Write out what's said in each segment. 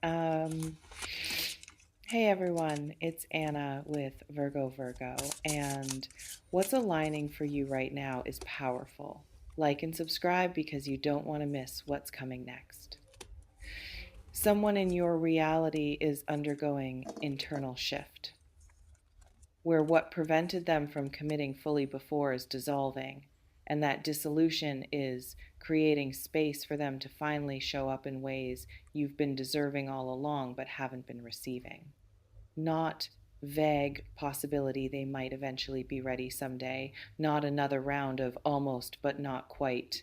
Um, hey everyone, it's Anna with Virgo, and what's aligning for you right now is powerful. Like and subscribe because you don't want to miss what's coming next. Someone in your reality is undergoing internal shift, where what prevented them from committing fully before is dissolving, and that dissolution is creating space for them to finally show up in ways you've been deserving all along but haven't been receiving. Not vague possibility they might eventually be ready someday, not another round of almost but not quite.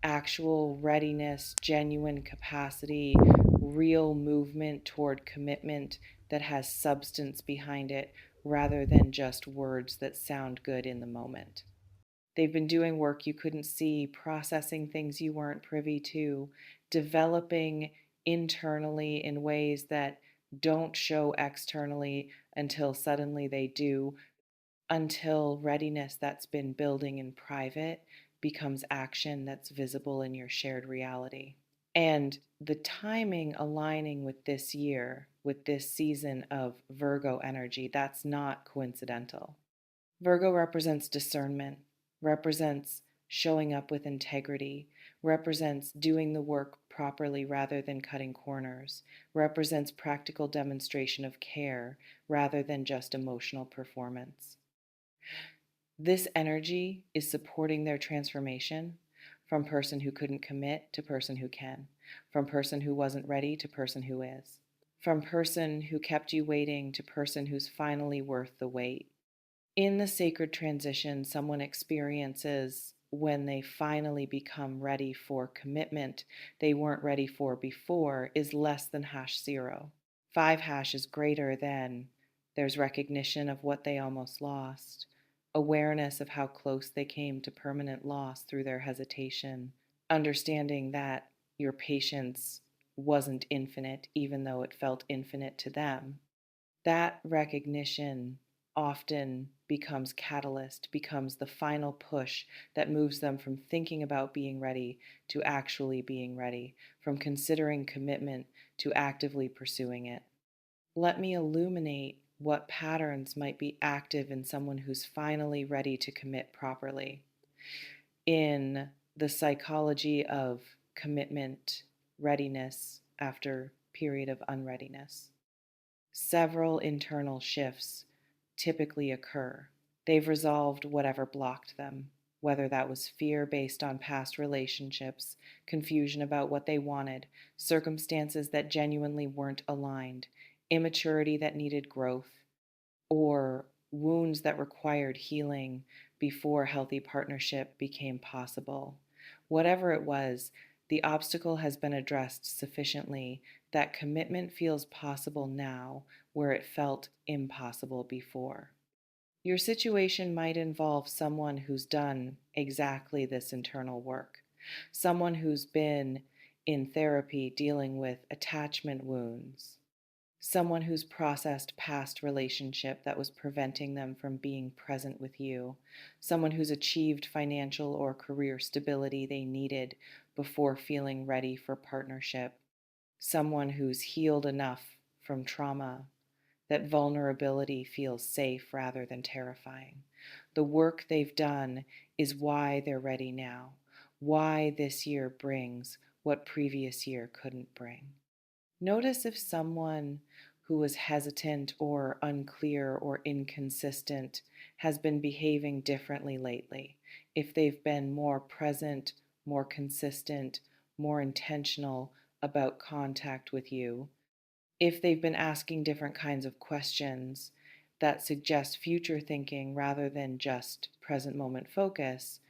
Actual readiness, genuine capacity, real movement toward commitment that has substance behind it rather than just words that sound good in the moment. They've been doing work you couldn't see, processing things you weren't privy to, developing internally in ways that don't show externally until suddenly they do, until readiness that's been building in private becomes action that's visible in your shared reality. And the timing aligning with this year, with this season of Virgo energy, that's not coincidental. Virgo represents discernment, represents showing up with integrity, represents doing the work properly rather than cutting corners, represents practical demonstration of care rather than just emotional performance. This energy is supporting their transformation from person who couldn't commit to person who can, from person who wasn't ready to person who is, from person who kept you waiting to person who's finally worth the wait. In the sacred transition someone experiences when they finally become ready for commitment they weren't ready for before is less than #0. 5 is greater than there's recognition of what they almost lost, awareness of how close they came to permanent loss through their hesitation, understanding that your patience wasn't infinite even though it felt infinite to them. That recognition often becomes catalyst, becomes the final push that moves them from thinking about being ready to actually being ready, from considering commitment to actively pursuing it. Let me illuminate what patterns might be active in someone who's finally ready to commit properly. In the psychology of commitment, readiness after period of unreadiness, several internal shifts typically occur. They've resolved whatever blocked them, whether that was fear based on past relationships, confusion about what they wanted, circumstances that genuinely weren't aligned, immaturity that needed growth, or wounds that required healing before healthy partnership became possible. Whatever it was, the obstacle has been addressed sufficiently that commitment feels possible now where it felt impossible before. Your situation might involve someone who's done exactly this internal work, someone who's been in therapy dealing with attachment wounds, someone who's processed past relationship that was preventing them from being present with you, someone who's achieved financial or career stability they needed before feeling ready for partnership, someone who's healed enough from trauma that vulnerability feels safe rather than terrifying. The work they've done is why they're ready now, why this year brings what previous year couldn't bring. Notice if someone who was hesitant or unclear or inconsistent has been behaving differently lately, if they've been more present, more consistent, more intentional about contact with you, if they've been asking different kinds of questions that suggest future thinking rather than just present moment focus,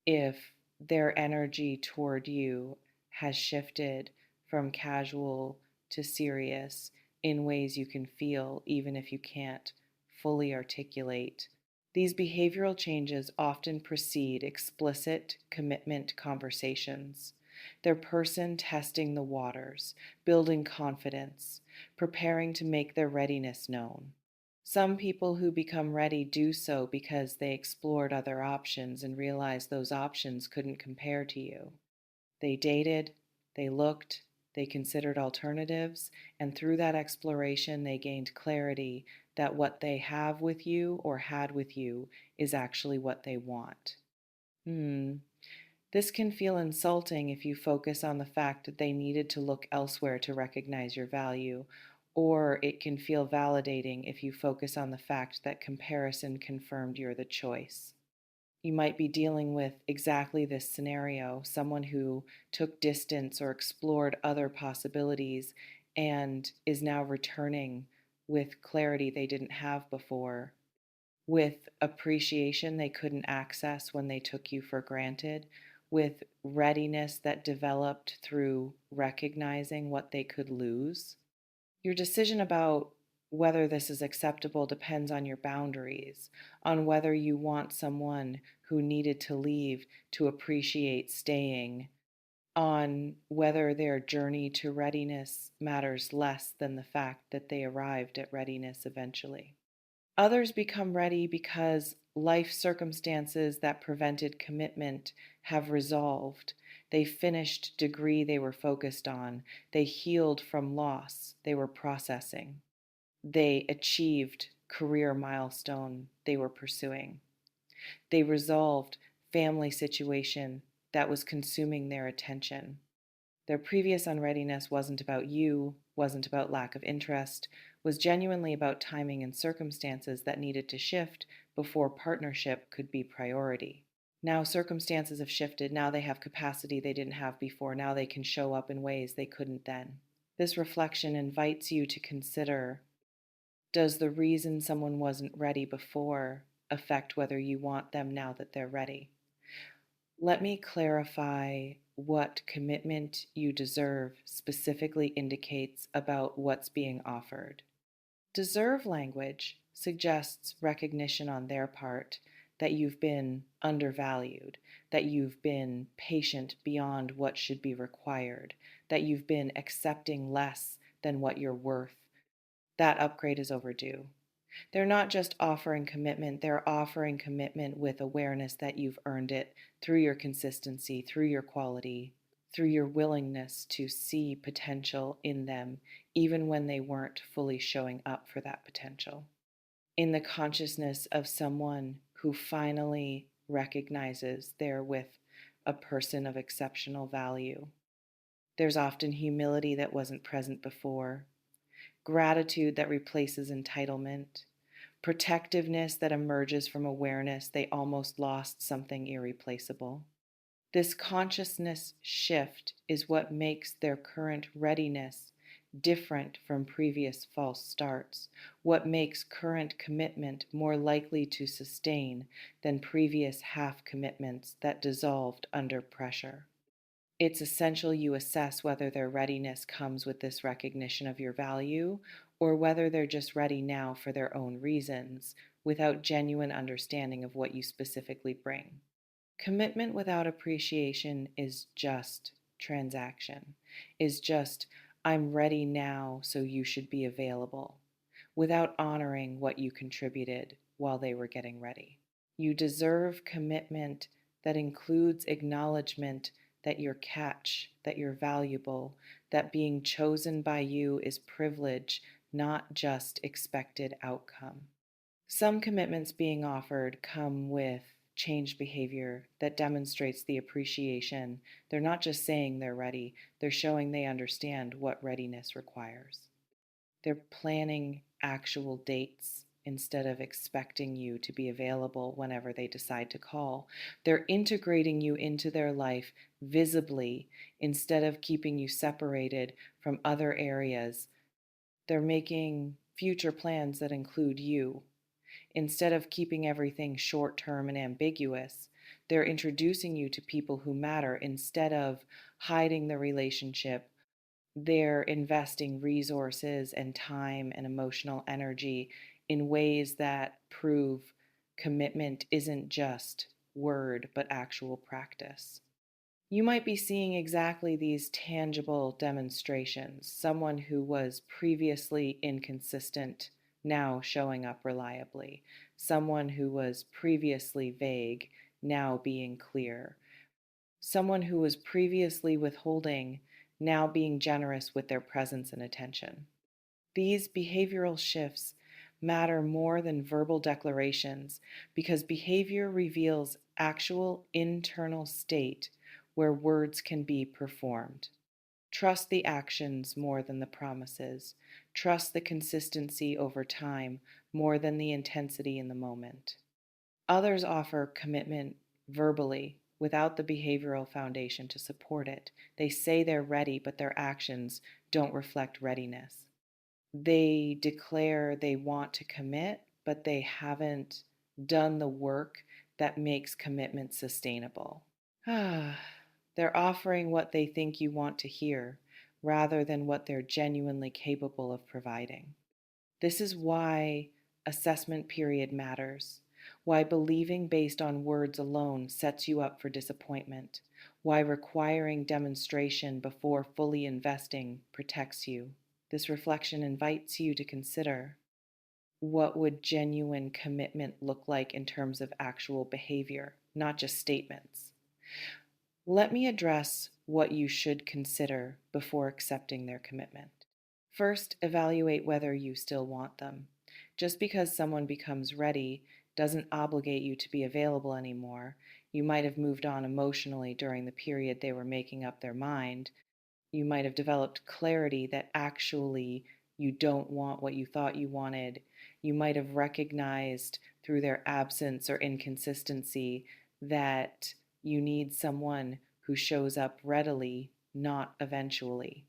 if their energy toward you has shifted from casual to serious in ways you can feel, even if you can't fully articulate. These behavioral changes often precede explicit commitment conversations. They're person testing the waters, building confidence, preparing to make their readiness known. Some people who become ready do so because they explored other options and realized those options couldn't compare to you. They dated, they looked, They considered alternatives, and through that exploration, they gained clarity that what they have with you or had with you is actually what they want. Hmm. This can feel insulting if you focus on the fact that they needed to look elsewhere to recognize your value, or it can feel validating if you focus on the fact that comparison confirmed you're the choice. You might be dealing with exactly this scenario, someone who took distance or explored other possibilities and is now returning with clarity they didn't have before, with appreciation they couldn't access when they took you for granted, with readiness that developed through recognizing what they could lose. Your decision about whether this is acceptable depends on your boundaries, on whether you want someone who needed to leave to appreciate staying, on whether their journey to readiness matters less than the fact that they arrived at readiness eventually. Others become ready because life circumstances that prevented commitment have resolved. They finished degree they were focused on. They healed from loss they were processing. They achieved career milestone they were pursuing. They resolved family situation that was consuming their attention. Their previous unreadiness wasn't about you, wasn't about lack of interest, was genuinely about timing and circumstances that needed to shift before partnership could be priority. Now circumstances have shifted. Now they have capacity they didn't have before. Now they can show up in ways they couldn't then. This reflection invites you to consider, does the reason someone wasn't ready before affect whether you want them now that they're ready? Let me clarify what commitment you deserve specifically indicates about what's being offered. Deserve language suggests recognition on their part that you've been undervalued, that you've been patient beyond what should be required, that you've been accepting less than what you're worth. That upgrade is overdue. They're not just offering commitment, they're offering commitment with awareness that you've earned it through your consistency, through your quality, through your willingness to see potential in them, even when they weren't fully showing up for that potential. In the consciousness of someone who finally recognizes they're with a person of exceptional value, there's often humility that wasn't present before, gratitude that replaces entitlement, protectiveness that emerges from awareness they almost lost something irreplaceable. This consciousness shift is what makes their current readiness different from previous false starts, what makes current commitment more likely to sustain than previous half commitments that dissolved under pressure. It's essential you assess whether their readiness comes with this recognition of your value or whether they're just ready now for their own reasons without genuine understanding of what you specifically bring. Commitment without appreciation is just transaction, is just, I'm ready now, so you should be available, without honoring what you contributed while they were getting ready. You deserve commitment that includes acknowledgement that you're catch, that you're valuable, that being chosen by you is privilege, not just expected outcome. Some commitments being offered come with changed behavior that demonstrates the appreciation. They're not just saying they're ready, they're showing they understand what readiness requires. They're planning actual dates instead of expecting you to be available whenever they decide to call. They're integrating you into their life visibly instead of keeping you separated from other areas. They're making future plans that include you. Instead of keeping everything short term and ambiguous, they're introducing you to people who matter instead of hiding the relationship. They're investing resources and time and emotional energy in ways that prove commitment isn't just word but actual practice. You might be seeing exactly these tangible demonstrations. Someone who was previously inconsistent now showing up reliably. Someone who was previously vague now being clear. Someone who was previously withholding now being generous with their presence and attention. These behavioral shifts matter more than verbal declarations because behavior reveals actual internal state where words can be performed. Trust the actions more than the promises. Trust the consistency over time more than the intensity in the moment. Others offer commitment verbally without the behavioral foundation to support it. They say they're ready, but their actions don't reflect readiness. They declare they want to commit, but they haven't done the work that makes commitment sustainable. They're offering what they think you want to hear rather than what they're genuinely capable of providing. This is why assessment period matters, why believing based on words alone sets you up for disappointment, why requiring demonstration before fully investing protects you. This reflection invites you to consider: what would genuine commitment look like in terms of actual behavior, not just statements? Let me address what you should consider before accepting their commitment. First, evaluate whether you still want them. Just because someone becomes ready doesn't obligate you to be available anymore. You might have moved on emotionally during the period they were making up their mind. You might have developed clarity that actually you don't want what you thought you wanted. You might have recognized through their absence or inconsistency that you need someone who shows up readily, not eventually.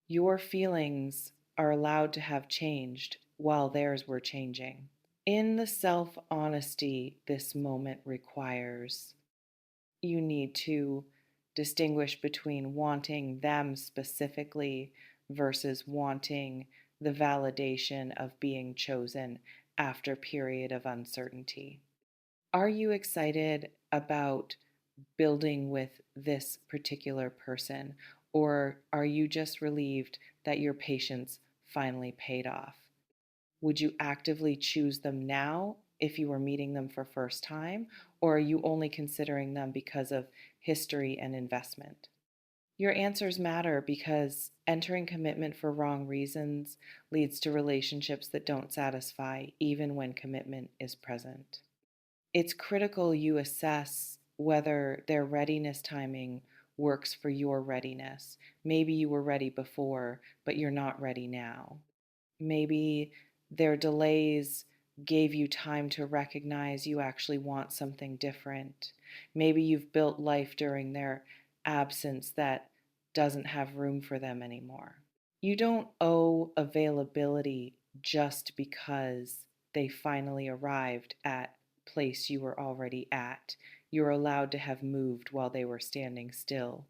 Your feelings are allowed to have changed while theirs were changing. In the self honesty this moment requires, you need to distinguish between wanting them specifically versus wanting the validation of being chosen after a period of uncertainty. Are you excited about building with this particular person, or are you just relieved that your patience finally paid off? Would you actively choose them now if you were meeting them for first time, or are you only considering them because of history and investment? Your answers matter because entering commitment for wrong reasons leads to relationships that don't satisfy even when commitment is present. It's critical you assess whether their readiness timing works for your readiness. Maybe you were ready before, but you're not ready now. Maybe their delays gave you time to recognize you actually want something different. Maybe you've built life during their absence that doesn't have room for them anymore. You don't owe availability just because they finally arrived at place you were already at. You're allowed to have moved while they were standing still.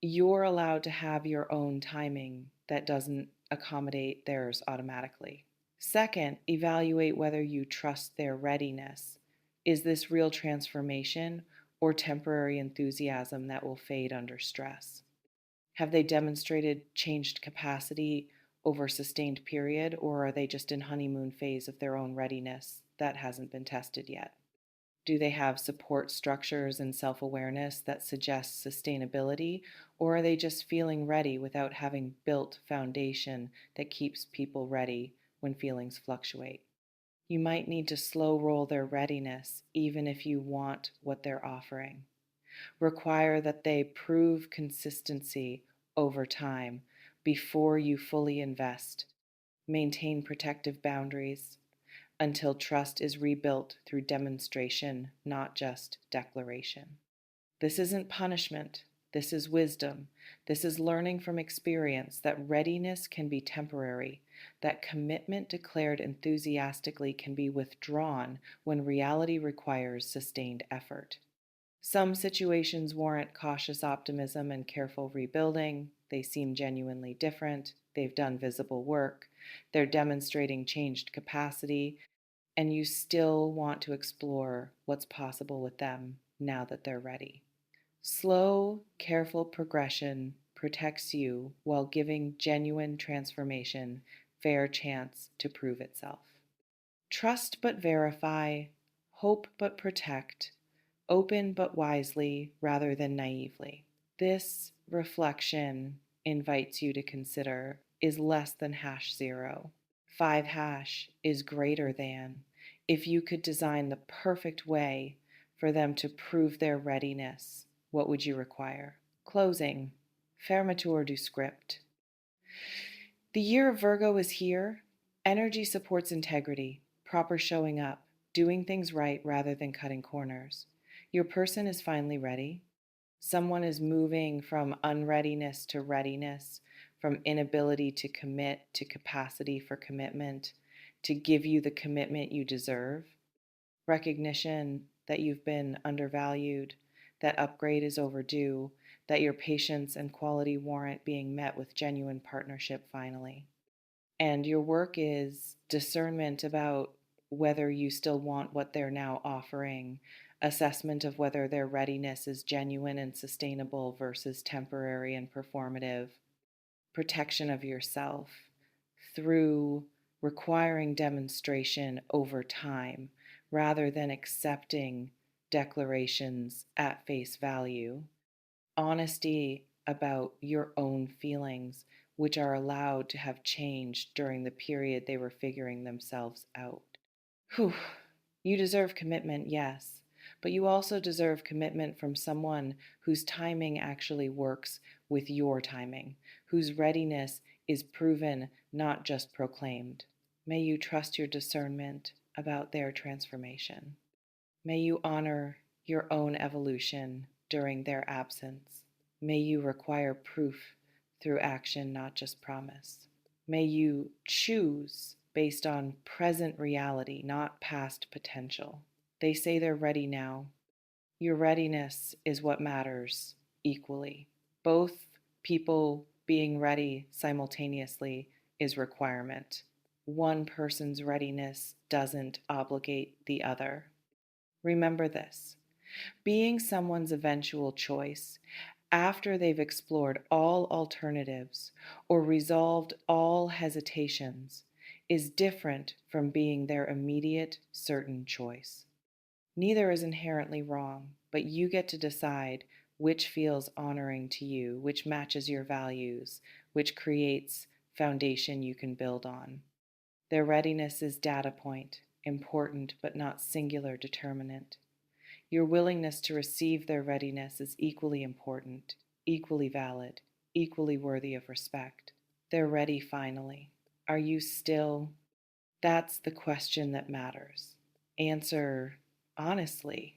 You're allowed to have your own timing that doesn't accommodate theirs automatically. Second, evaluate whether you trust their readiness. Is this real transformation or temporary enthusiasm that will fade under stress? Have they demonstrated changed capacity over a sustained period, or are they just in honeymoon phase of their own readiness that hasn't been tested yet? Do they have support structures and self awareness that suggest sustainability, or are they just feeling ready without having built foundation that keeps people ready when feelings fluctuate? You might need to slow roll their readiness, even if you want what they're offering. Require that they prove consistency over time before you fully invest. Maintain protective boundaries until trust is rebuilt through demonstration, not just declaration. This isn't punishment. This is wisdom. This is learning from experience that readiness can be temporary, that commitment declared enthusiastically can be withdrawn when reality requires sustained effort. Some situations warrant cautious optimism and careful rebuilding. They seem genuinely different. They've done visible work. They're demonstrating changed capacity, and you still want to explore what's possible with them now that they're ready. Slow, careful progression protects you while giving genuine transformation fair chance to prove itself. Trust but verify, hope but protect, open but wisely rather than naively. This reflection invites you to consider is less than #0. 5 is greater than. If you could design the perfect way for them to prove their readiness, what would you require? Closing. Fermeture du script. The year of Virgo is here. Energy supports integrity, proper showing up, doing things right rather than cutting corners. Your person is finally ready. Someone is moving from unreadiness to readiness, from inability to commit to capacity for commitment, to give you the commitment you deserve. Recognition that you've been undervalued, that upgrade is overdue, that your patience and quality warrant being met with genuine partnership finally. And your work is discernment about whether you still want what they're now offering, assessment of whether their readiness is genuine and sustainable versus temporary and performative, protection of yourself through requiring demonstration over time rather than accepting declarations at face value, honesty about your own feelings, which are allowed to have changed during the period they were figuring themselves out. Whew. You deserve commitment, yes, but you also deserve commitment from someone whose timing actually works with your timing, whose readiness is proven, not just proclaimed. May you trust your discernment about their transformation. May you honor your own evolution during their absence. May you require proof through action, not just promise. May you choose based on present reality, not past potential. They say they're ready now. Your readiness is what matters equally. Both people being ready simultaneously is requirement. One person's readiness doesn't obligate the other. Remember this: being someone's eventual choice after they've explored all alternatives or resolved all hesitations is different from being their immediate certain choice. Neither is inherently wrong, but you get to decide which feels honoring to you, which matches your values, which creates foundation you can build on. Their readiness is data point, important but not singular determinant. Your willingness to receive their readiness is equally important, equally valid, equally worthy of respect. They're ready finally. Are you still? That's the question that matters. Answer honestly.